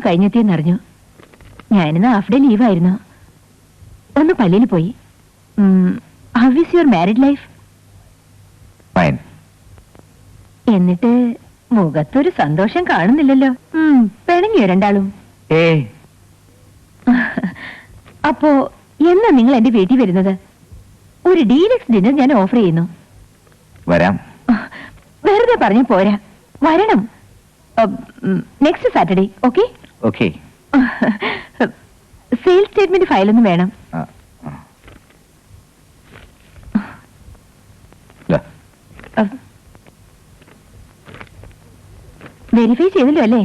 Leave കഴിഞ്ഞെത്തിയെന്നറിഞ്ഞു. ഞാനിന്ന് half day ലീവായിരുന്നു. ഒന്ന് പള്ളിയിൽ പോയി. How is your married life? എന്നിട്ട് മുഖത്തൊരു സന്തോഷം കാണുന്നില്ലല്ലോ. പിണങ്ങിയോ രണ്ടാളും? അപ്പോ എന്നാ നിങ്ങൾ എന്റെ വീട്ടിൽ വരുന്നത്? ഒരു ഡീലക്സ് ഡിന്നർ ഞാൻ ഓഫർ ചെയ്യുന്നു. വരാം. വെറുതെ പറഞ്ഞു പോരാ, വരണം. Next Saturday. Okay? Okay. Sales statement ഫയലൊന്നും വേണം. വെരിഫൈ ചെയ്തല്ലോ അല്ലേ?